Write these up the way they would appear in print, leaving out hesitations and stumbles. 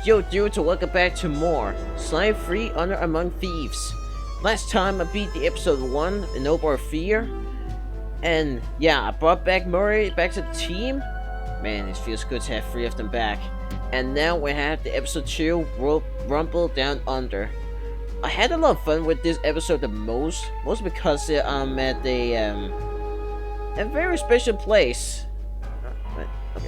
Yo dudes, welcome back to more Slime Free Honor Among Thieves. Last time I beat the episode 1 in Over Fear. And yeah, I brought back Murray back to the team. Man, it feels good to have 3 of them back. And now we have the episode 2, Rumble Down Under. I had a lot of fun with this episode the most. Mostly because I'm at a very special place. Okay.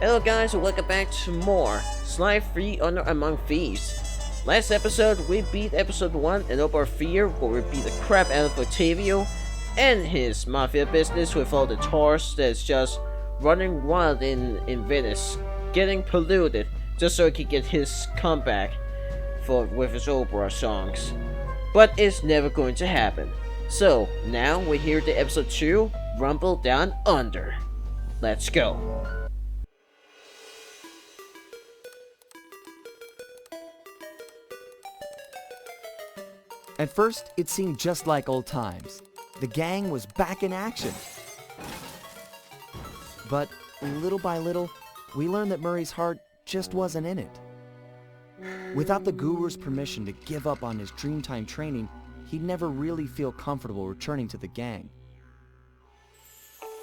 Hello guys, and welcome back to more Slime Free Honor Among Thieves. Last episode, we beat episode 1 in Over Fear, where we beat the crap out of Octavio and his mafia business with all the tours that's just running wild in Venice, getting polluted, just so he could get his comeback with his opera songs. But it's never going to happen. So, now we're here to episode 2, Rumble Down Under. Let's go. At first, it seemed just like old times. The gang was back in action. But little by little, we learned that Murray's heart just wasn't in it. Without the guru's permission to give up on his Dreamtime training, he'd never really feel comfortable returning to the gang.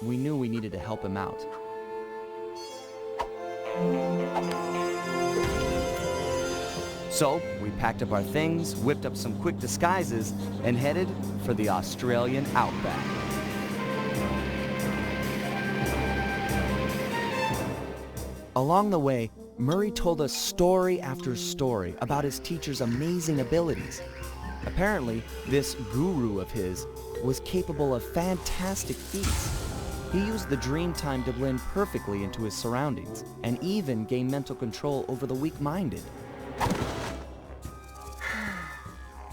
We knew we needed to help him out. So, we packed up our things, whipped up some quick disguises, and headed for the Australian outback. Along the way, Murray told us story after story about his teacher's amazing abilities. Apparently, this guru of his was capable of fantastic feats. He used the Dreamtime to blend perfectly into his surroundings, and even gain mental control over the weak-minded.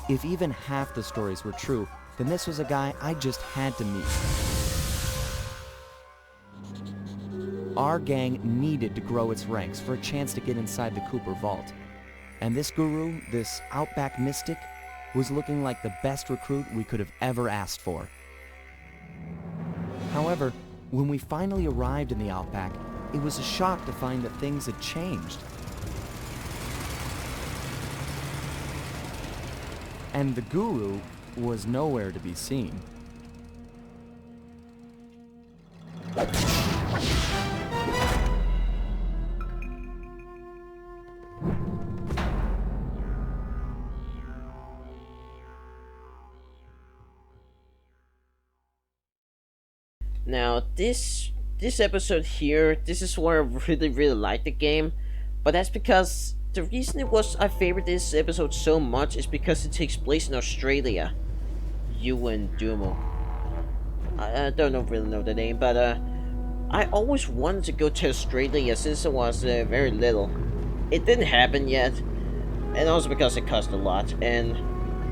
If even half the stories were true, then this was a guy I just had to meet. Our gang needed to grow its ranks for a chance to get inside the Cooper Vault. And this guru, this outback mystic, was looking like the best recruit we could have ever asked for. However, when we finally arrived in the outback, it was a shock to find that things had changed. And the guru was nowhere to be seen. Now, this episode here, this is where I really like the game, but that's because the reason I favored this episode so much is because it takes place in Australia. You and Dumo. I don't really know the name, but I always wanted to go to Australia since I was very little. It didn't happen yet, and also because it cost a lot, and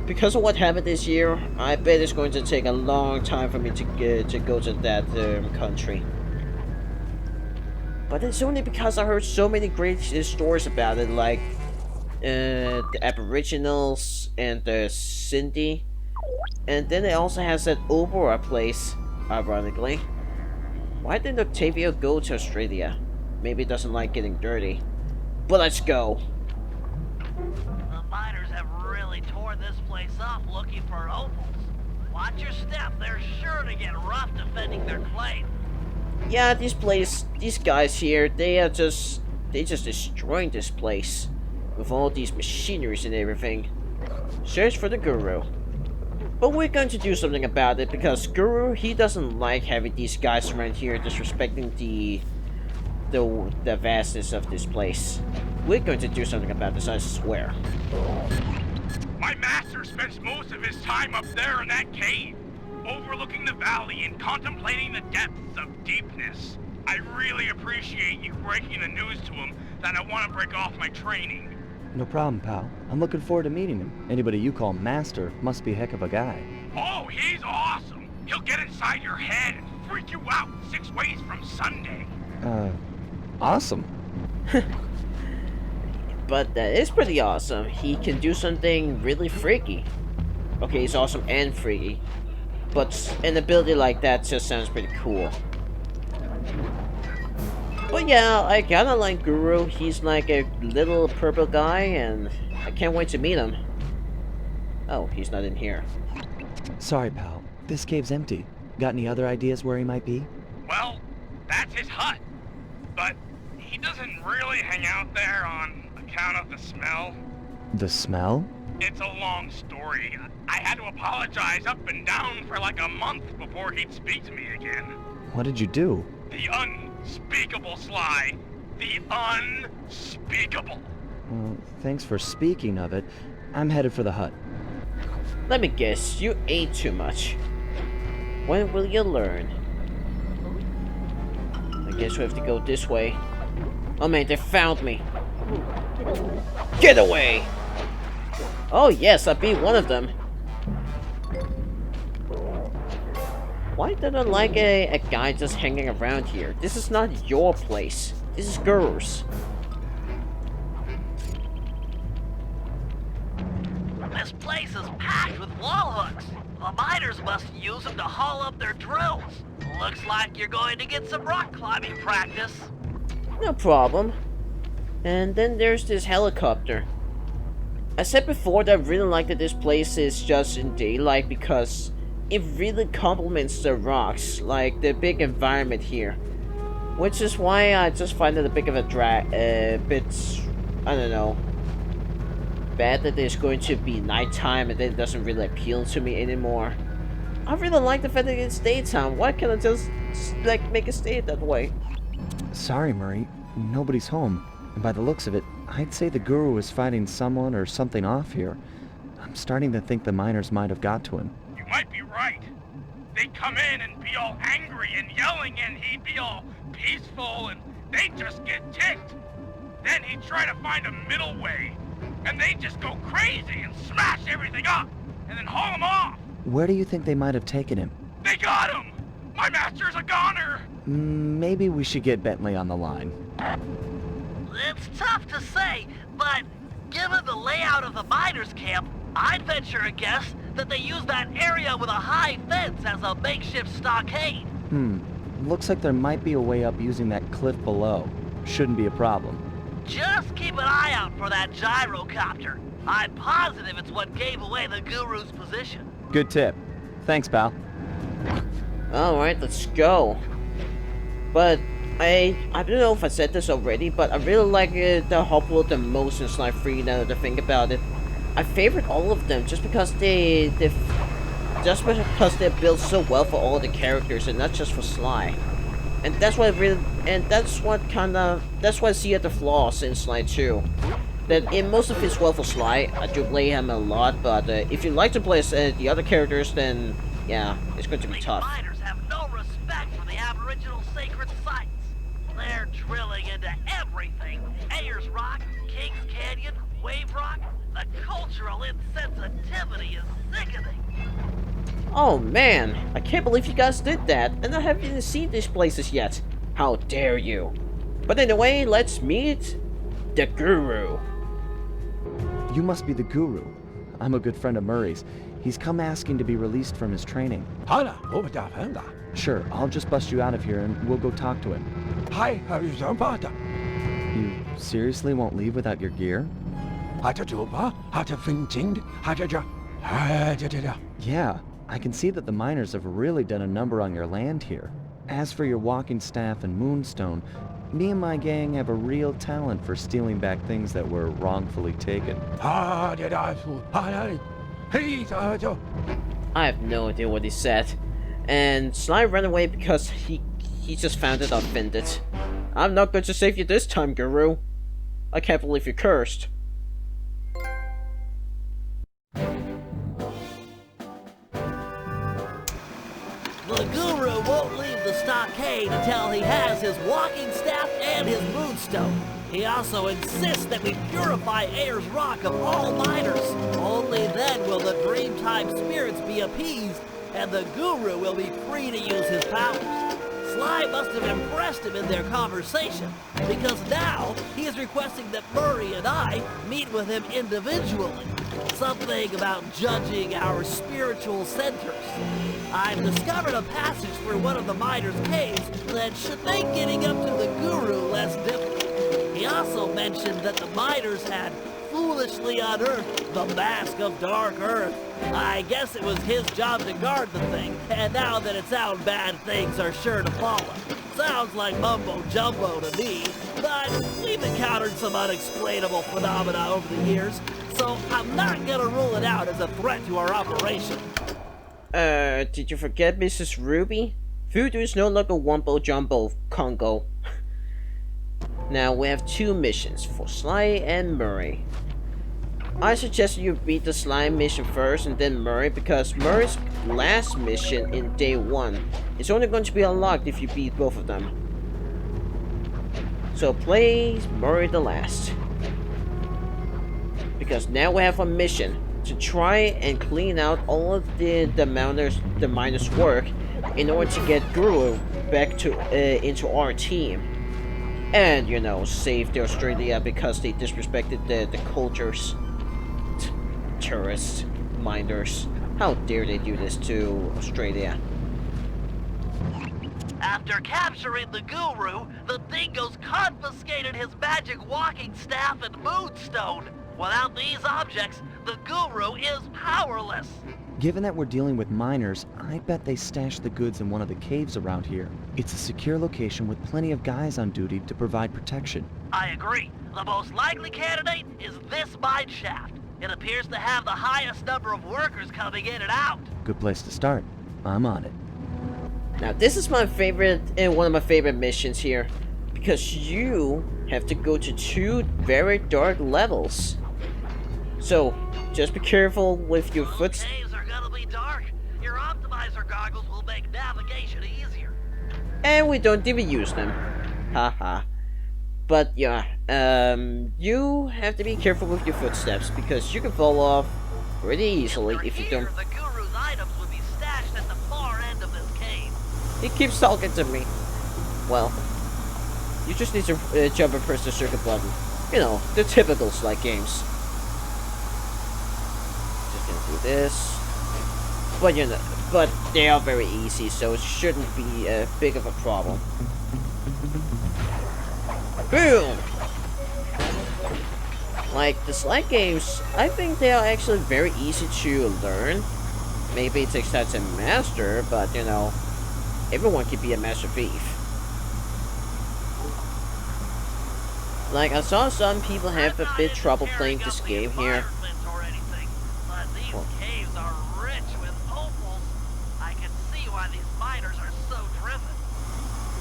because of what happened this year, I bet it's going to take a long time for me to go to that country. But it's only because I heard so many great stories about it, like the Aboriginals and the Cindy. And then it also has that opera place, ironically. Why didn't Octavio go to Australia? Maybe he doesn't like getting dirty. But let's go. The miners have really tore this place up looking for opals. Watch your step, they're sure to get rough defending their claim. Yeah, these guys here, they just destroying this place with all these machineries and everything. Search for the guru. But we're going to do something about it because Guru, he doesn't like having these guys around here disrespecting the vastness of this place. We're going to do something about this, I swear. My master spends most of his time up there in that cave, overlooking the valley and contemplating the depths of deepness. I really appreciate you breaking the news to him that I want to break off my training. No problem, pal. I'm looking forward to meeting him. Anybody you call master must be a heck of a guy. Oh, he's awesome! He'll get inside your head and freak you out 6 ways from Sunday. Awesome. But that is pretty awesome. He can do something really freaky. Okay, he's awesome and freaky. But an ability like that just sounds pretty cool. But yeah, I kinda like Guru. He's like a little purple guy, and I can't wait to meet him. Oh, he's not in here. Sorry, pal. This cave's empty. Got any other ideas where he might be? Well, that's his hut. But he doesn't really hang out there on account of the smell. The smell? It's a long story. I had to apologize up and down for like a month before he'd speak to me again. What did you do? The unspeakable, Sly. The unspeakable. Well, thanks for speaking of it. I'm headed for the hut. Let me guess, you ate too much. When will you learn? I guess we have to go this way. Oh man, they found me. Get away! Oh yes, I beat one of them. Why did I like a guy just hanging around here? This is not your place. This is Guru's. This place is packed with wall hooks. The miners must use them to haul up their drills. Looks like you're going to get some rock climbing practice. No problem. And then there's this helicopter. I said before that I really like that this place is just in daylight because it really complements the rocks, like the big environment here. Which is why I just find it a bit of a bit, I don't know, bad that there's going to be nighttime and then it doesn't really appeal to me anymore. I really like the fact that it's daytime. Why can't I just like make it stay that way? Sorry, Murray. Nobody's home. And by the looks of it, I'd say the Guru is fighting someone or something off here. I'm starting to think the miners might have got to him. You might be right. They'd come in and be all angry and yelling, and he'd be all peaceful, and they'd just get ticked. Then he'd try to find a middle way, and they'd just go crazy and smash everything up, and then haul him off. Where do you think they might have taken him? They got him! My master's a goner! Maybe we should get Bentley on the line. It's tough to say, but given the layout of the miners' camp, I'd venture a guess that they use that area with a high fence as a makeshift stockade. Looks like there might be a way up using that cliff below. Shouldn't be a problem. Just keep an eye out for that gyrocopter. I'm positive it's what gave away the Guru's position. Good tip. Thanks, pal. Alright, let's go. But I don't know if I said this already, but I really like the Hopwood the most in Sly 3 now that I think about it. I favorite all of them just because they're built so well for all the characters and not just for Sly. And that's what that's why I see at the flaws in Sly 2. That in most of his well for Sly, I do play him a lot, but if you like to play the other characters, then yeah, it's going to be These tough. miners have no respect for the Aboriginal sacred sites. They're drilling into everything. Ayers Rock, Kings Canyon, Wave Rock. The cultural insensitivity is sickening. Oh man, I can't believe you guys did that, and I haven't even seen these places yet. How dare you? But anyway, let's meet the Guru. You must be the Guru. I'm a good friend of Murray's. He's come asking to be released from his training. Sure, I'll just bust you out of here and we'll go talk to him. You seriously won't leave without your gear? Yeah, I can see that the miners have really done a number on your land here. As for your walking staff and moonstone, me and my gang have a real talent for stealing back things that were wrongfully taken. I have no idea what he said. And Sly ran away because he just found it offended. I'm not going to save you this time, Guru. I can't believe you're cursed. The Guru won't leave the stockade until he has his walking staff and his moonstone. He also insists that we purify Ayers Rock of all miners. Only then will the Dreamtime spirits be appeased, and the Guru will be free to use his powers. Sly must have impressed him in their conversation, because now he is requesting that Murray and I meet with him individually. Something about judging our spiritual centers. I've discovered a passage through one of the miners' caves that should make getting up to the Guru less difficult. He also mentioned that the miners had foolishly unearthed the Mask of Dark Earth. I guess it was his job to guard the thing, and now that it's out, bad things are sure to follow. Sounds like mumbo-jumbo to me, but we've encountered some unexplainable phenomena over the years, so I'm not gonna rule it out as a threat to our operation. Did you forget Mrs. Ruby? Voodoo is no longer Wumbo Jumbo Congo. Now we have 2 missions for Sly and Murray. I suggest you beat the Sly mission first and then Murray, because Murray's last mission in day 1 is only going to be unlocked if you beat both of them. So play Murray the last. Because now we have a mission to try and clean out all of the miners' work in order to get Guru back to into our team. And, you know, save the Australia because they disrespected the cultures. Tourists, miners. How dare they do this to Australia? After capturing the Guru, the Dingoes confiscated his magic walking staff and moonstone. Without these objects, the Guru is powerless. Given that we're dealing with miners, I bet they stashed the goods in one of the caves around here. It's a secure location with plenty of guys on duty to provide protection. I agree. The most likely candidate is this mine shaft. It appears to have the highest number of workers coming in and out. Good place to start. I'm on it. Now this is my favorite and one of my favorite missions here, because you have to go to 2 very dark levels. So just be careful with your Those caves are gonna be dark. Your optimizer goggles will make navigation easier. And we don't even use them. Haha. But yeah, you have to be careful with your footsteps because you can fall off pretty easily if you don't. The Guru's items would be stashed at the far end of this cave. He keeps talking to me. Well, you just need to jump and press the circuit button. You know, the typical Sly games. Just gonna do this. But you know, but they are very easy, so it shouldn't be a big of a problem. Boom! Like, the Sly games, I think they are actually very easy to learn. Maybe it takes time to master, but you know, everyone can be a master thief. Like, I saw some people have a bit trouble playing this game here. But these caves are rich with opals. I can see why these miners are so driven.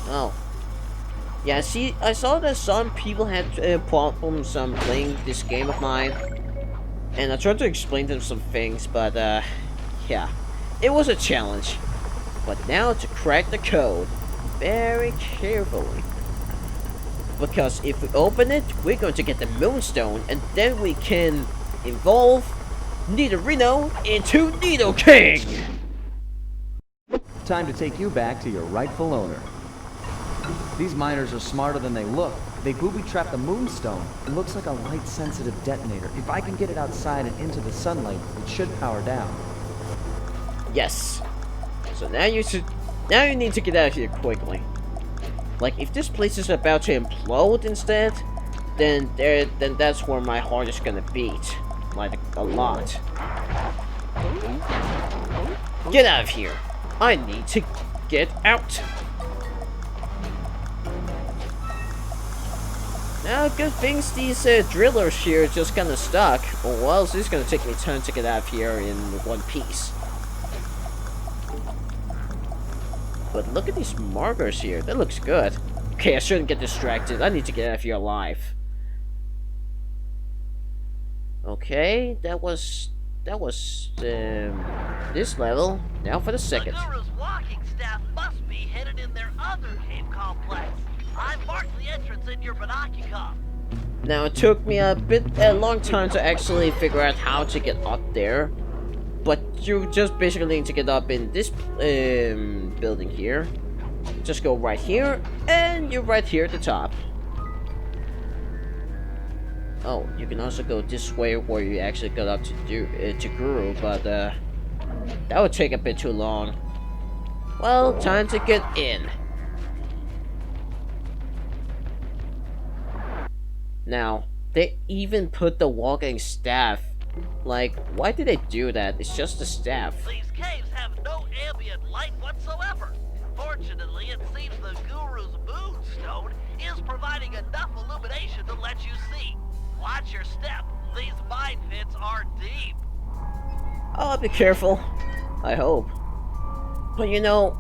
Oh. Yeah, see, I saw that some people had problems playing this game of mine. And I tried to explain them some things, but yeah. It was a challenge. But now to crack the code very carefully. Because if we open it, we're going to get the Moonstone, and then we can evolve Nidorino into Nido King! Time to take you back to your rightful owner. These miners are smarter than they look. They booby-trapped the Moonstone. It looks like a light-sensitive detonator. If I can get it outside and into the sunlight, it should power down. Yes. So now you need to get out of here quickly. Like, if this place is about to implode instead, then that's where my heart is gonna beat. Like, a lot. Get out of here. I need to get out. Now, good things these drillers here are just kinda stuck, or else it's gonna take me time to get out of here in one piece. But look at these markers here. That looks good. Okay, I shouldn't get distracted. I need to get out of here alive. Okay, that was this level. Now for the second. The Guru's walking staff must be hidden in their other cave complex. I've marked the entrance in your binocular. Now it took me a long time to actually figure out how to get up there. But you just basically need to get up in this building here. Just go right here, and you're right here at the top. Oh, you can also go this way where you actually got up to Guru, but that would take a bit too long. Well, time to get in. Now, they even put the walking staff. Like, why did they do that? It's just a staff. These caves have no ambient light whatsoever. Fortunately, it seems the Guru's moonstone is providing enough illumination to let you see. Watch your step. These mine pits are deep. I'll be careful. I hope. But you know,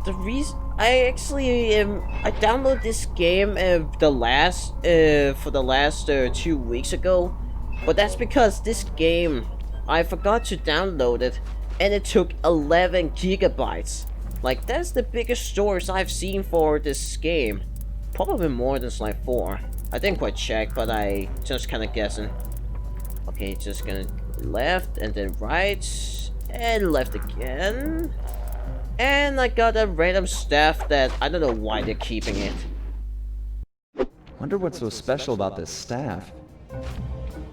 the reason I actually I downloaded this game for the last 2 weeks ago, but that's because this game I forgot to download it, and it took 11 gigabytes. Like, that's the biggest storage I've seen for this game. Probably more than like 4. I didn't quite check, but I just kind of guessing. Okay, just gonna left and then right and left again. And I got a random staff that I don't know why they're keeping it. Wonder what's so special about this staff.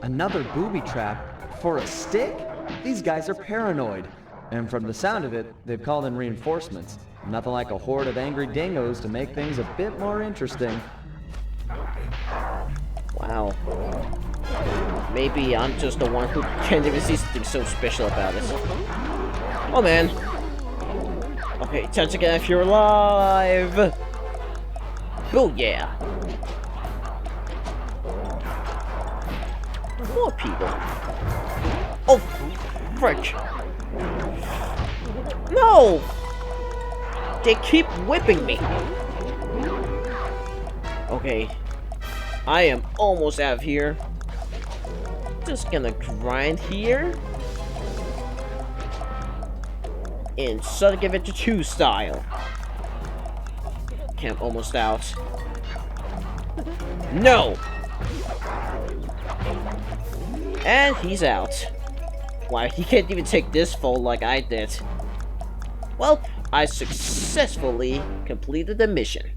Another booby trap for a stick? These guys are paranoid. And from the sound of it, they've called in reinforcements. Nothing like a horde of angry dingoes to make things a bit more interesting. Wow. Maybe I'm just the one who can't even see something so special about it. Oh man. Okay, time to get if you're alive. Oh yeah. More people. Oh, frick. No! They keep whipping me. Okay. I am almost out of here. Just gonna grind here. In Sonic Adventure 2 style. Okay, I'm almost out. No! And he's out. Wow, he can't even take this fall like I did. Well, I successfully completed the mission.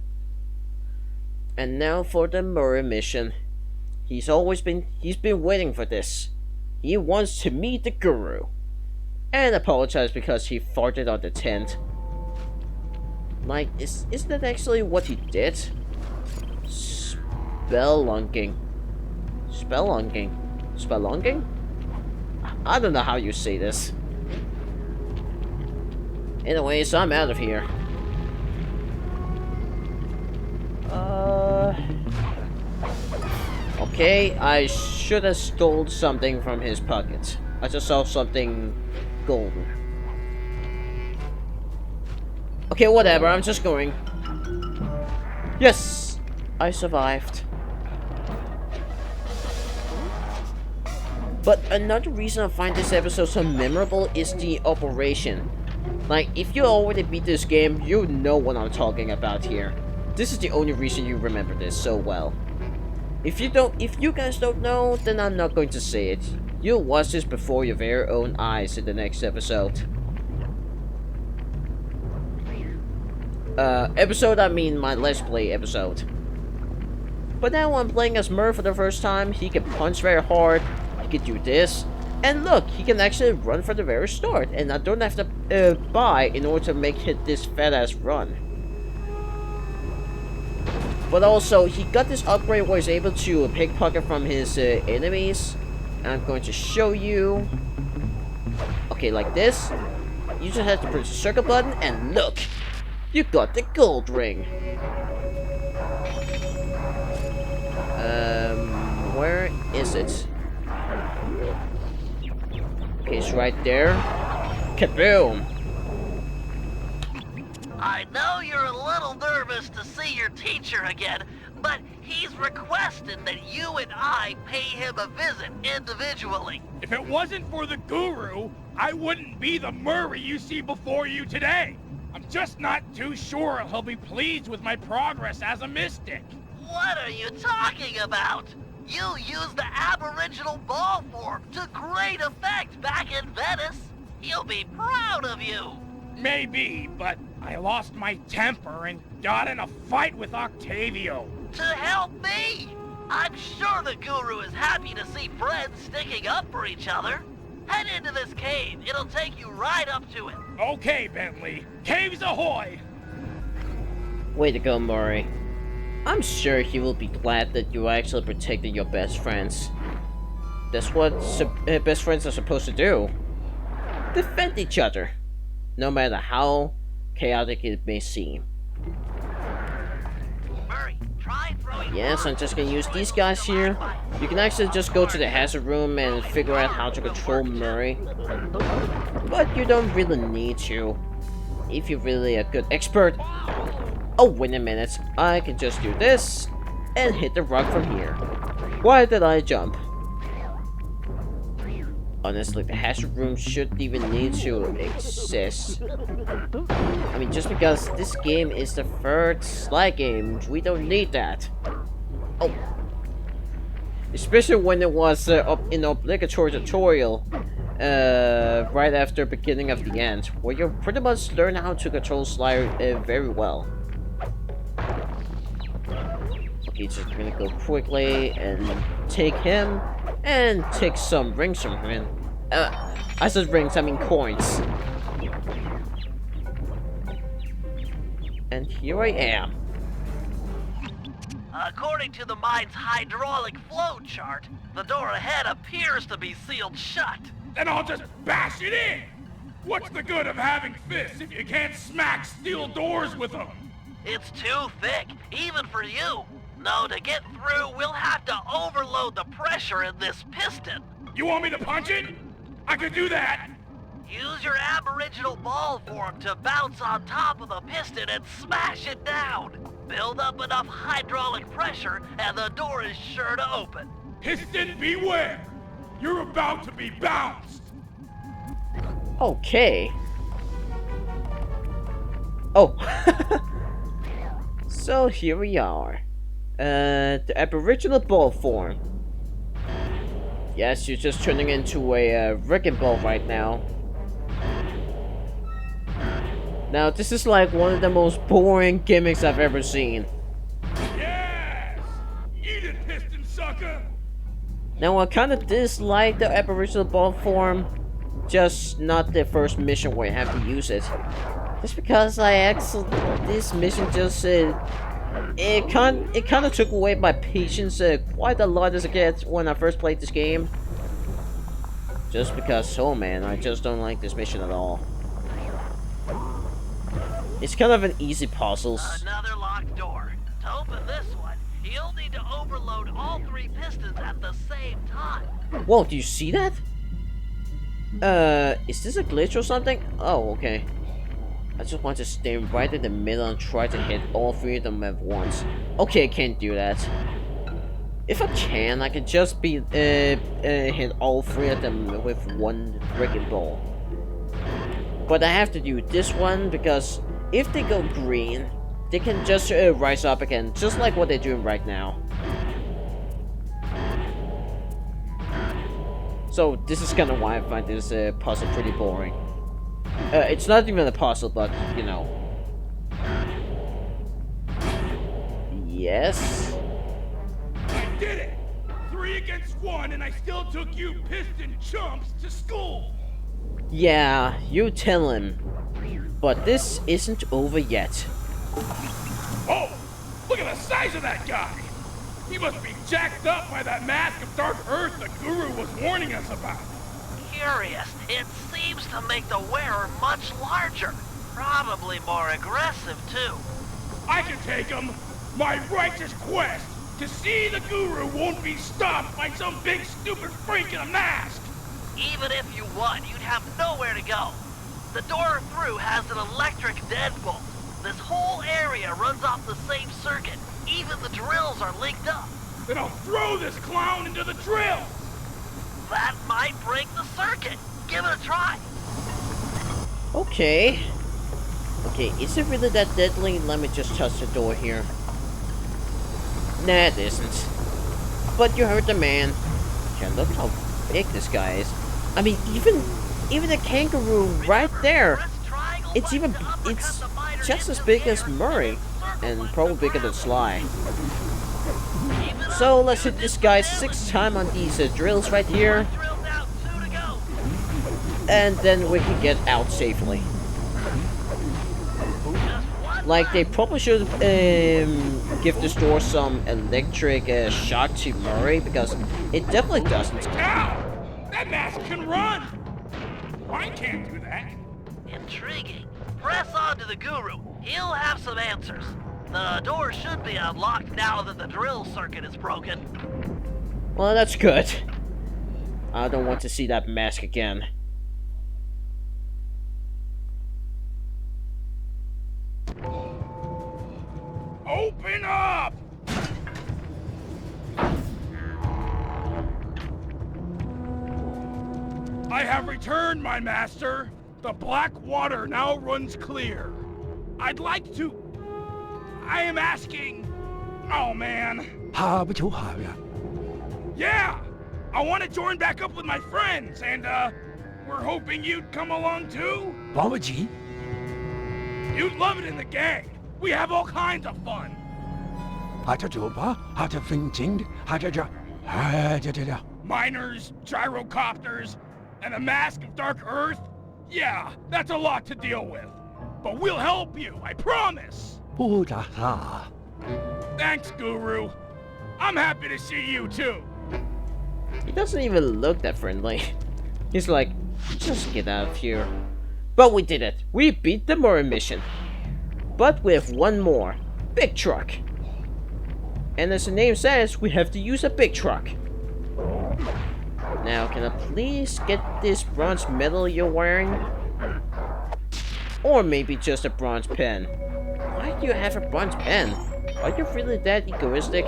And now for the Murray mission. He's been waiting for this. He wants to meet the Guru. And apologize because he farted on the tent. Like, isn't that actually what he did? Spelunking. Spelunking? Spelunking? I don't know how you say this. Anyway, so I'm out of here. Okay, I should have stole something from his pocket. I just saw something golden. Okay, whatever, I'm just going. Yes! I survived. But another reason I find this episode so memorable is the operation. Like, if you already beat this game, you know what I'm talking about here. This is the only reason you remember this so well. If you guys don't know, then I'm not going to say it. You'll watch this before your very own eyes in the next episode. I mean my Let's Play episode. But now I'm playing as Murr for the first time. He can punch very hard, he can do this, and look, he can actually run from the very start, and I don't have to buy in order to make this fat ass run. But also, he got this upgrade where he's able to pickpocket from his enemies. And I'm going to show you. Okay, like this. You just have to press the circle button, and look! You got the gold ring! Where is it? Okay, it's right there. Kaboom! I know you're a little nervous to see your teacher again, but he's requested that you and I pay him a visit individually. If it wasn't for the Guru, I wouldn't be the Murray you see before you today. I'm just not too sure he'll be pleased with my progress as a mystic. What are you talking about? You used the Aboriginal ball form to great effect back in Venice. He'll be proud of you. Maybe, but I lost my temper and got in a fight with Octavio. To help me? I'm sure the Guru is happy to see friends sticking up for each other. Head into this cave. It'll take you right up to it. Okay, Bentley. Caves ahoy! Way to go, Murray. I'm sure he will be glad that you actually protected your best friends. That's what best friends are supposed to do. Defend each other, no matter how chaotic it may seem. Murray, try throwing Yes, I'm just gonna use these guys here. You can actually just go to the hazard room and figure out how to control Murray. But you don't really need to, if you're really a good expert. Oh, wait a minute. I can just do this and hit the rock from here. Why did I jump? Honestly, the hazard room shouldn't even need to exist. I mean, just because this game is the third slide game, we don't need that. Oh. Especially when it was in obligatory tutorial, right after beginning of the end, where you pretty much learn how to control slide very well. Okay, just gonna go quickly and take him, and take some rings from him. I said rings, I mean coins. And here I am. According to the mine's hydraulic flow chart, the door ahead appears to be sealed shut. Then I'll just bash it in! What's the good of having fists if you can't smack steel doors with them? It's too thick, even for you. No, to get through, we'll have to overload the pressure in this piston. You want me to punch it? I could do that! Use your aboriginal ball form to bounce on top of the piston and smash it down. Build up enough hydraulic pressure and the door is sure to open. Piston beware! You're about to be bounced! Okay. Oh. So here we are. The aboriginal ball form. Yes, you're just turning into a wrecking ball right now. Now, this is like one of the most boring gimmicks I've ever seen. Yes! Eat it, piston sucker! Now, I kind of dislike the aboriginal ball form, just not the first mission where you have to use it. Just because this mission just it kind of took away my patience quite a lot as a kid when I first played this game. Just because, oh man, I just don't like this mission at all. It's kind of an easy puzzle. Another locked door. To open this one, you'll need to overload all 3 pistons at the same time. Whoa, do you see that? Is this a glitch or something? Oh, okay. I just want to stay right in the middle and try to hit all 3 of them at once. Okay, I can't do that. If I can, I can just hit all 3 of them with one wrecking ball. But I have to do this one because if they go green, they can just rise up again, just like what they're doing right now. So this is kind of why I find this puzzle pretty boring. It's not even a puzzle, but you know. Yes. I did it! 3 against 1, and I still took you piston chumps to school! Yeah, you tell him. But this isn't over yet. Oh! Look at the size of that guy! He must be jacked up by that mask of Dark Earth the Guru was warning us about. Curious, it seems to make the wearer much larger. Probably more aggressive, too. I can take him! My righteous quest to see the Guru won't be stopped by some big stupid freak in a mask! Even if you won, you'd have nowhere to go. The door through has an electric deadbolt. This whole area runs off the same circuit. Even the drills are linked up. Then I'll throw this clown into the drill! That might break the circuit. Give it a try. Okay. Okay, is it really that deadly? Let me just touch the door here. Nah, it isn't. But you heard the man. Yeah, look how big this guy is. I mean, even the kangaroo right there. It's just as big as Murray, and probably bigger than Sly. So let's hit this guy 6 times on these drills right here, and then we can get out safely. Like, they probably should give the store some electric shock to Murray, because it definitely doesn't. Ow! That mask can run! Mine can't do that. Intriguing. Press on to the Guru. He'll have some answers. The door should be unlocked now that the drill circuit is broken. Well, that's good. I don't want to see that mask again. Open up! I have returned, my master. The black water now runs clear. I'd like to... I am asking... Oh, man. Yeah! I want to join back up with my friends, and, we're hoping you'd come along, too? You'd love it in the gang. We have all kinds of fun. Miners, gyrocopters, and a mask of Dark Earth? Yeah, that's a lot to deal with. But we'll help you, I promise. Thanks, Guru. I'm happy to see you, too. He doesn't even look that friendly. He's like, just get out of here. But we did it. We beat the Murray mission. But we have one more. Big truck. And as the name says, we have to use a big truck. Now, can I please get this bronze medal you're wearing? Or maybe just a bronze pen. Why do you have a bronze pen? Are you really that egoistic?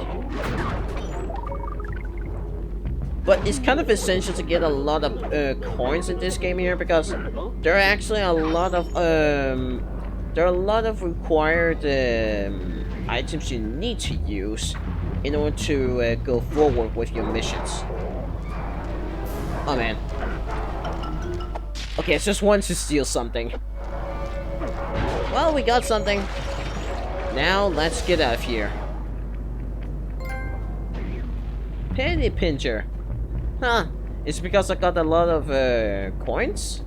But it's kind of essential to get a lot of coins in this game here, because there are actually a lot of required items you need to use in order to go forward with your missions. Oh man. Okay, it's just one to steal something. Well, we got something. Now let's get out of here. Penny pincher. Huh, it's because I got a lot of coins?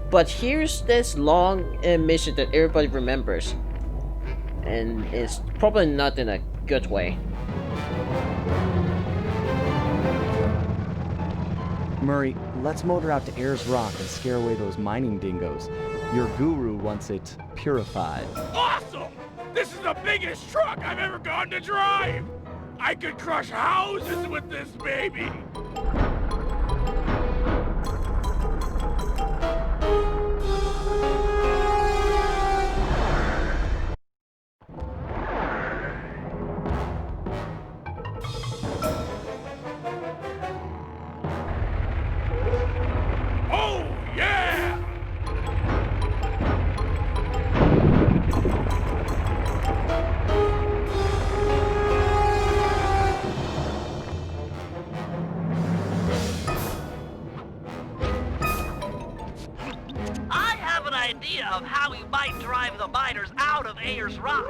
But here's this long mission that everybody remembers. And it's probably not in a good way. Murray, let's motor out to Ayers Rock and scare away those mining dingoes. Your guru wants it purified. Awesome! This is the biggest truck I've ever gotten to drive! I could crush houses with this baby! Oh, yeah! I have an idea of how we might drive the miners out of Ayers Rock.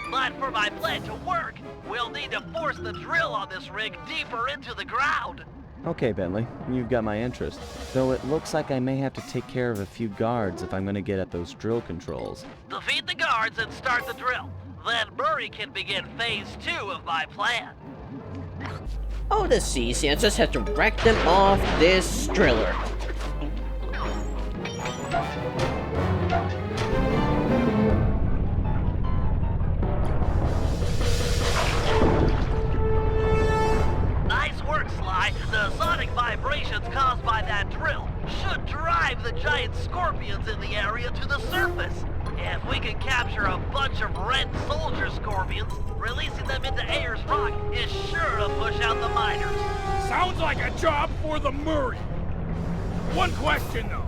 But for my plan to work, we'll need to force the drill on this rig deeper into the ground. Okay, Bentley, you've got my interest. Though it looks like I may have to take care of a few guards if I'm going to get at those drill controls. Defeat the guards and start the drill. Then Murray can begin phase 2 of my plan. Oh, that's easy. I just have to wreck them off this driller. Nice work, Sly. The sonic vibrations caused by that drill should drive the giant scorpions in the area to the surface. If we can capture a bunch of red soldier scorpions, releasing them into Ayers Rock is sure to push out the miners. Sounds like a job for the Murray. One question, though.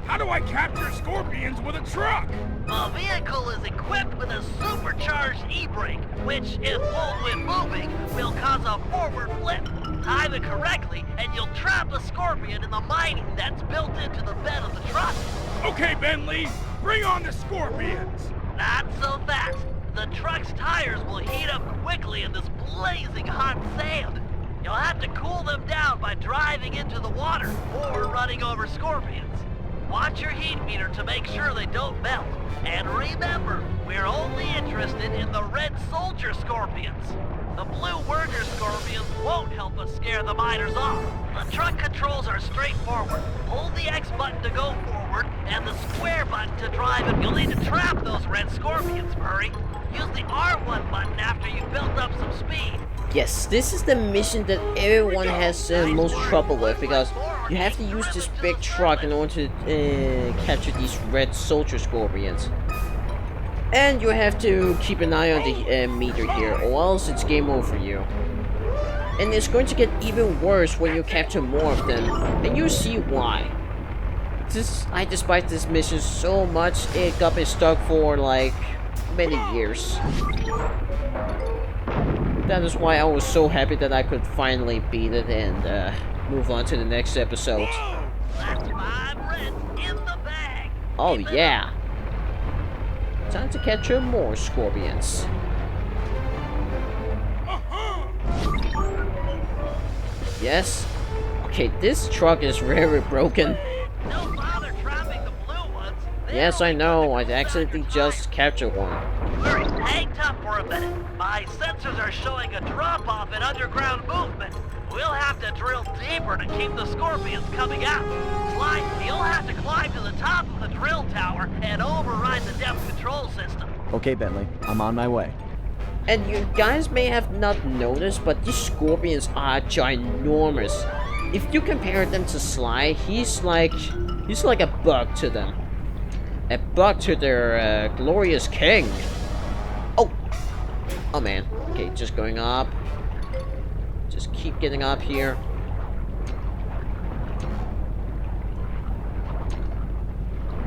How do I capture scorpions with a truck? The vehicle is equipped with a supercharged e-brake, which, if pulled when moving, will cause a forward flip. Time it correctly, and you'll trap a scorpion in the mining that's built into the bed of the truck. Okay, Bentley, bring on the scorpions. Not so fast. The truck's tires will heat up quickly in this blazing hot sand. You'll have to cool them down by driving into the water or running over scorpions. Watch your heat meter to make sure they don't melt. And remember, We're only interested in the red soldier scorpions. The blue worker scorpions won't help us scare the miners off. The truck controls are straightforward. Hold the X button to go forward and the square button to drive, and you'll need to trap those red scorpions, Murray. Use the R1 button after you've built up some speed. Yes, this is the mission that everyone has most trouble with, because you have to use this big truck in order to capture these red soldier scorpions. And you have to keep an eye on the meter here, or else it's game over for you. And it's going to get even worse when you capture more of them, and you see why. I despise this mission so much, it got me stuck for like many years. That is why I was so happy that I could finally beat it and move on to the next episode. That's 5 reds in the bag. Oh yeah. Time to capture more scorpions. Yes. Okay, this truck is very broken. Don't bother trapping the blue ones. Yes, I know. I accidentally just captured one. Murray, hang tough for a minute. My sensors are showing a drop-off in underground movement. We'll have to drill deeper to keep the scorpions coming out. You'll have to climb to the top of the drill tower and override the depth control system. Okay, Bentley, I'm on my way. And you guys may have not noticed, but these scorpions are ginormous. If you compare them to Sly, he's like a bug to them. A bug to their glorious king. Oh man. Okay, just going up. Just keep getting up here.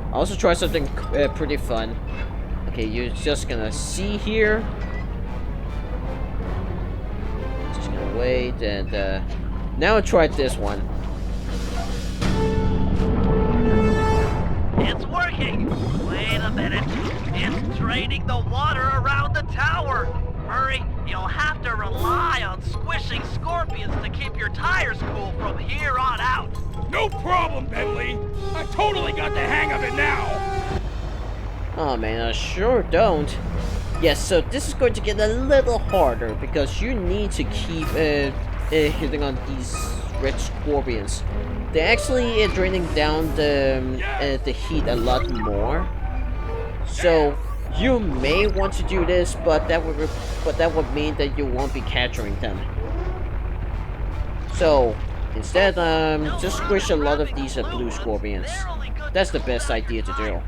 I'll also try something pretty fun. Okay, you're just gonna see here. Just gonna wait and now try this one. It's working! Wait a minute. It's draining the water around the tower. Murray, you'll have to rely on squishing scorpions to keep your tires cool from here on out. No problem, Bentley. I totally got the hang of it now. Oh man, I sure don't. Yes, so this is going to get a little harder because you need to keep hitting on these red scorpions. They're actually draining down the heat a lot more. So you may want to do this, but that would mean that you won't be capturing them. So instead, just squish a lot of these blue scorpions. That's the best idea to do.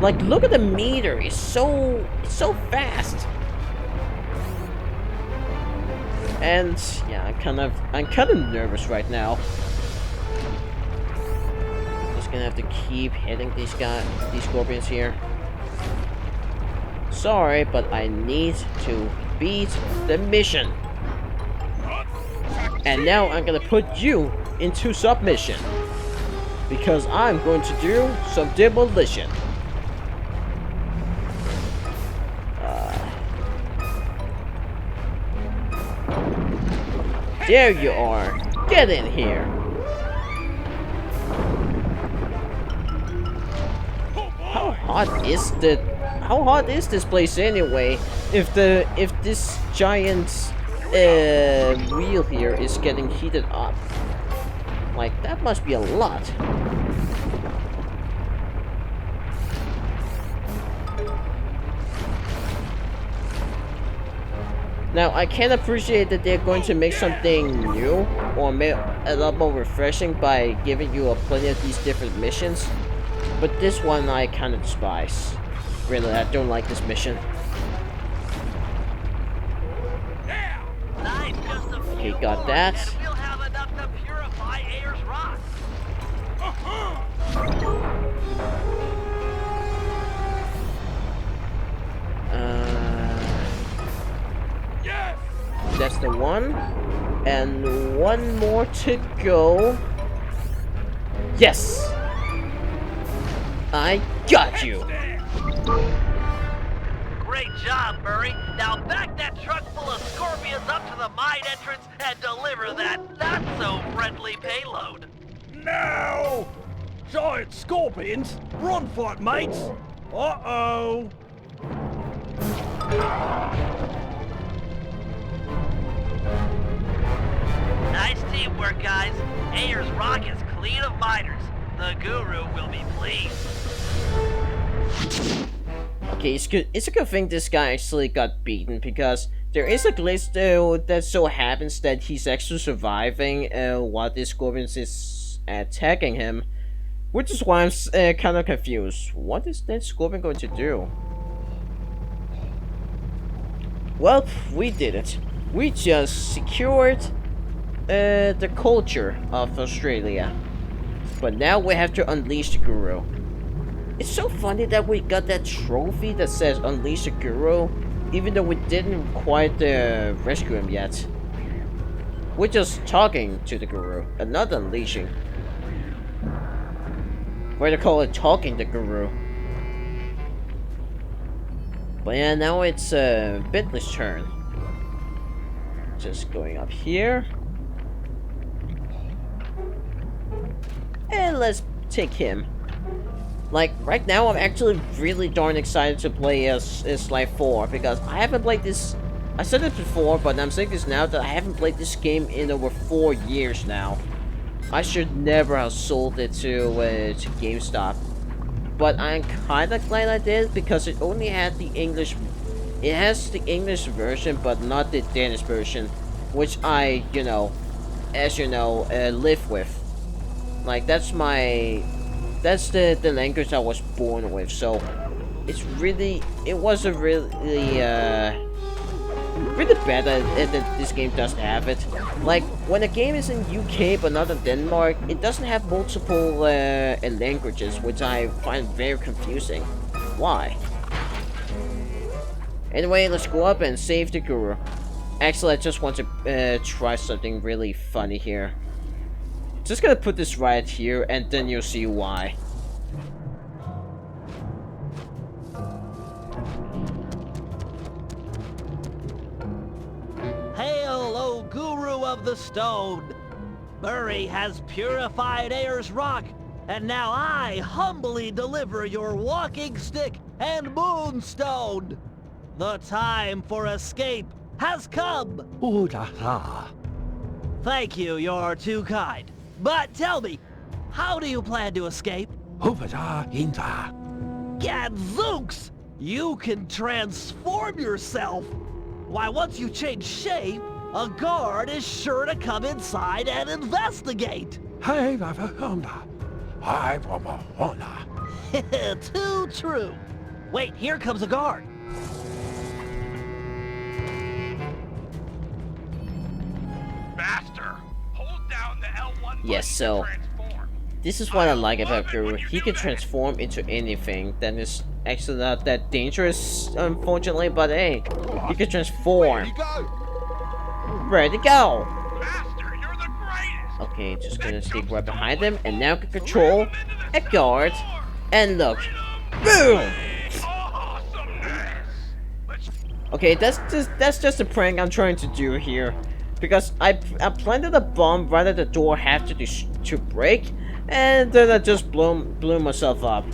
Like, look at the meter. It's so fast. And yeah, I'm kind of nervous right now. Just gonna have to keep hitting these scorpions here. Sorry, but I need to beat the mission. And now I'm gonna put you into submission, because I'm going to do some demolition. There you are. Get in here. How hot is this place anyway? If this giant wheel here is getting heated up, like, that must be a lot. Now, I can appreciate that they're going to make something new, or make a lot more refreshing by giving you plenty of these different missions. But this one I kind of despise. Really, I don't like this mission. Okay, got that. We'll have enough to purify Ayers Rock. That's the one. And one more to go. Yes! I got you! Great job, Murray. Now back that truck full of scorpions up to the mine entrance and deliver that not-so-friendly payload. No! giant scorpions? Run for it, mates! Uh-oh! Nice teamwork, guys. Ayers Rock is clean of miners. The Guru will be pleased. Okay, it's good. It's a good thing this guy actually got beaten, because there is a glitch though that so happens that he's actually surviving while this scorpion is attacking him, which is why I'm kind of confused. What is that scorpion going to do? Well, we did it. We just secured the culture of Australia, but now we have to unleash the Guru. It's so funny that we got that trophy that says Unleash the Guru, even though we didn't quite rescue him yet. We're just talking to the Guru, and not unleashing. What do they call it? Talking the Guru. But yeah, now it's Bentley's turn. Just going up here. And let's take him. Like, right now, I'm actually really darn excited to play as Life 4, because I haven't played this... I said it before, but I'm saying this now, that I haven't played this game in over 4 years now. I should never have sold it to GameStop. But I'm kinda glad I did, because it only had the English... It has the English version, but not the Danish version, which I, you know, as you know, live with. Like, that's my... That's the language I was born with, so it's really, it was a really bad that this game doesn't have it. Like, when a game is in UK but not in Denmark, it doesn't have multiple languages, which I find very confusing. Why? Anyway, let's go up and save the Guru. Actually, I just want to try something really funny here. Just gonna put this right here, and then you'll see why. Hail, O Guru of the Stone! Murray has purified Ayers Rock, and now I humbly deliver your walking stick and moonstone. The time for escape has come. Ooh la la. Thank you, you're too kind. But tell me, how do you plan to escape? Hoopa inta. Gadzooks! You can transform yourself! Why, once you change shape, a guard is sure to come inside and investigate! Hey la honda. Hi papa honda. Too true! Wait, here comes a guard! Master, hold down the L1 Yes, button so to transform. this is what I like about Guru. He can transform into anything. That is actually not that dangerous, unfortunately, but hey, he can transform. Ready to go! Master, you're the greatest. Okay, just gonna sneak right behind him, and now can control a guard. And look, boom! Awesomeness. Let's Okay, that's just a prank I'm trying to do here, because I planted a bomb right at the door after to break, and then I just blew myself up.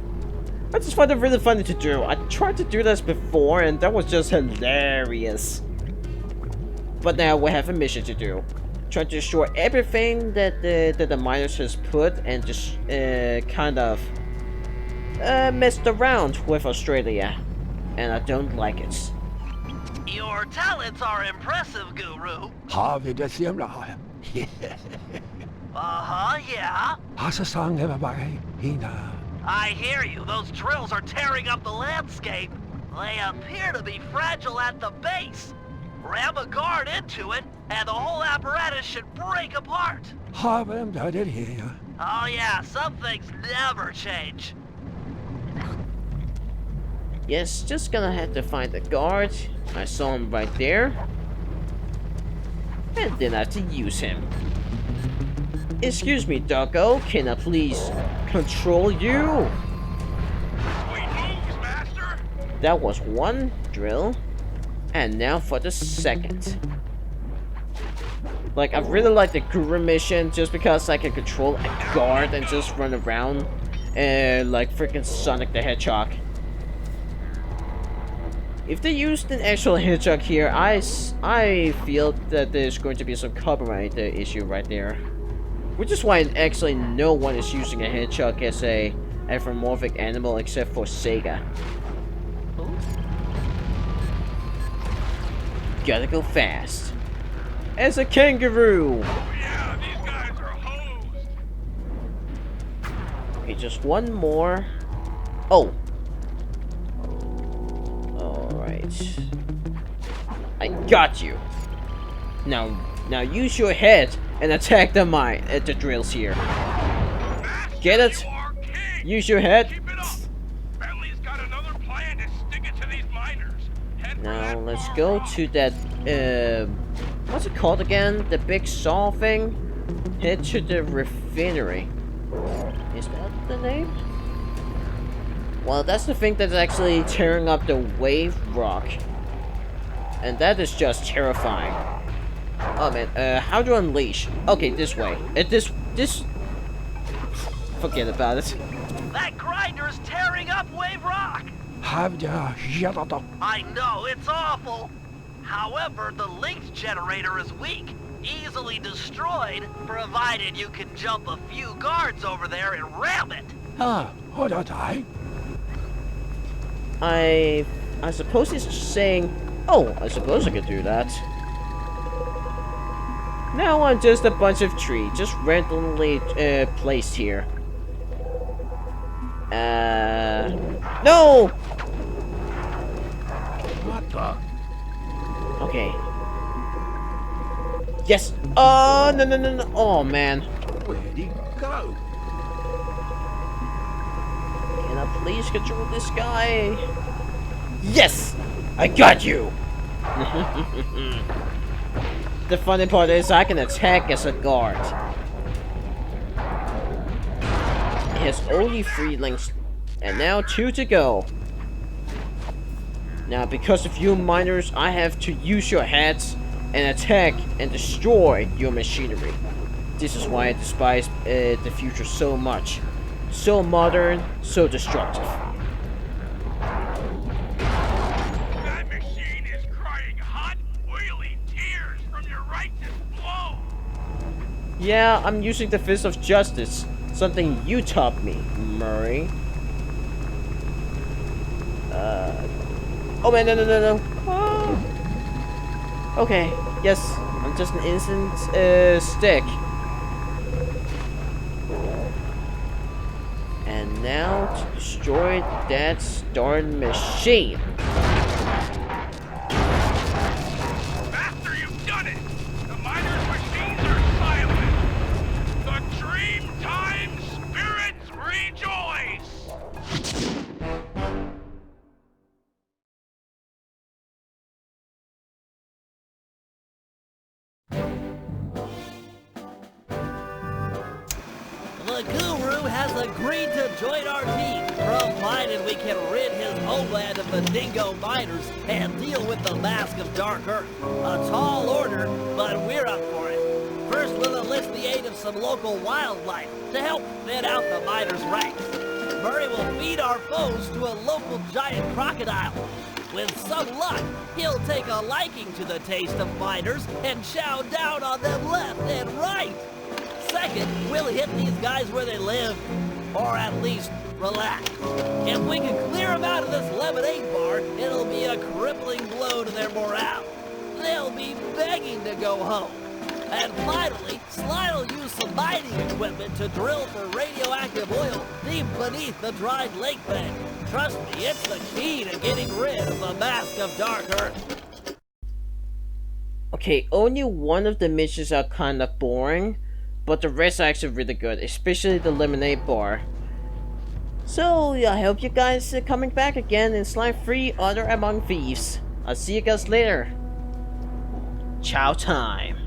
I just find it really funny to do. I tried to do this before, and that was just hilarious. But now we have a mission to do. Try to destroy everything that the miners has put, and just kind of messed around with Australia, and I don't like it. Your talents are impressive, Guru. Harvey the Siamla. Uh-huh, yeah. Hasasang everybody hina. I hear you. Those drills are tearing up the landscape. They appear to be fragile at the base. Ram a guard into it, and the whole apparatus should break apart. Harvey did it here. Oh yeah, some things never change. Yes, just gonna have to find the guard. I saw him right there. And then I have to use him. Excuse me, doggo. Can I please control you? sweet moves, Master. That was one drill. And now for the second. Like, I really like the Guru mission just because I can control a guard and just run around. like freaking Sonic the Hedgehog. If they used an actual hedgehog here, I feel that there's going to be some copyright issue right there. Which is why actually no one is using a hedgehog as a anthropomorphic animal except for Sega. Gotta go fast. As a kangaroo! Oh yeah, these guys are hosed. Okay, just one more. Oh. Alright. I got you. Now use your head and attack the mine at the drills here. Master, Get it? you are king. Use your head. Keep it up. Bentley's got another plan to stick it to these miners. Head for Now that let's far go rock. to that what's it called again? The big saw thing? Head to the refinery. Is that the name? Well, that's the thing that's actually tearing up the wave rock. And that is just terrifying. Oh man, how to unleash? Okay, this way. This forget about it. That grinder's tearing up Wave Rock! Have ya shut up? I know, it's awful! However, the linked generator is weak, easily destroyed, provided you can jump a few guards over there and ram it! Ah, hold on, I. I suppose he's saying, oh, I suppose I could do that. Now I'm just a bunch of trees, just randomly placed here. No! What the? Okay. Yes! Oh, no. Oh, man. Where'd he go? Can I please control this guy? Yes! I got you! The funny part is I can attack as a guard. It has only 3 links, and now 2 to go. Now, because of you miners, I have to use your heads and attack and destroy your machinery. This is why I despise the future so much. So modern, so destructive. That machine is crying hot, oily tears from your righteous blow. Yeah, I'm using the Fist of Justice. Something you taught me, Murray. Oh man, no. Oh. Okay, yes, I'm just an innocent stick. And now to destroy that darn machine. Master, you've done it. The miners' machines are silent. The Dreamtime spirits rejoice. The Guru has agreed to join our team, provided we can rid his homeland of the dingo miners and deal with the Mask of Dark Earth. A tall order, but we're up for it. First, we'll enlist the aid of some local wildlife to help thin out the miners' ranks. Murray will feed our foes to a local giant crocodile. With some luck, he'll take a liking to the taste of miners and chow down on them left and right. Second, we'll hit these guys where they live. Or at least, relax. If we can clear them out of this lemonade bar, it'll be a crippling blow to their morale. They'll be begging to go home. And finally, Sly will use some mining equipment to drill for radioactive oil deep beneath the dried lake bed. Trust me, it's the key to getting rid of the Mask of Dark Earth. Okay, only one of the missions are kind of boring, but the rest are actually really good, especially the lemonade bar. So, I hope you guys are coming back again in Slime 3 Other Among Thieves. I'll see you guys later. Ciao time.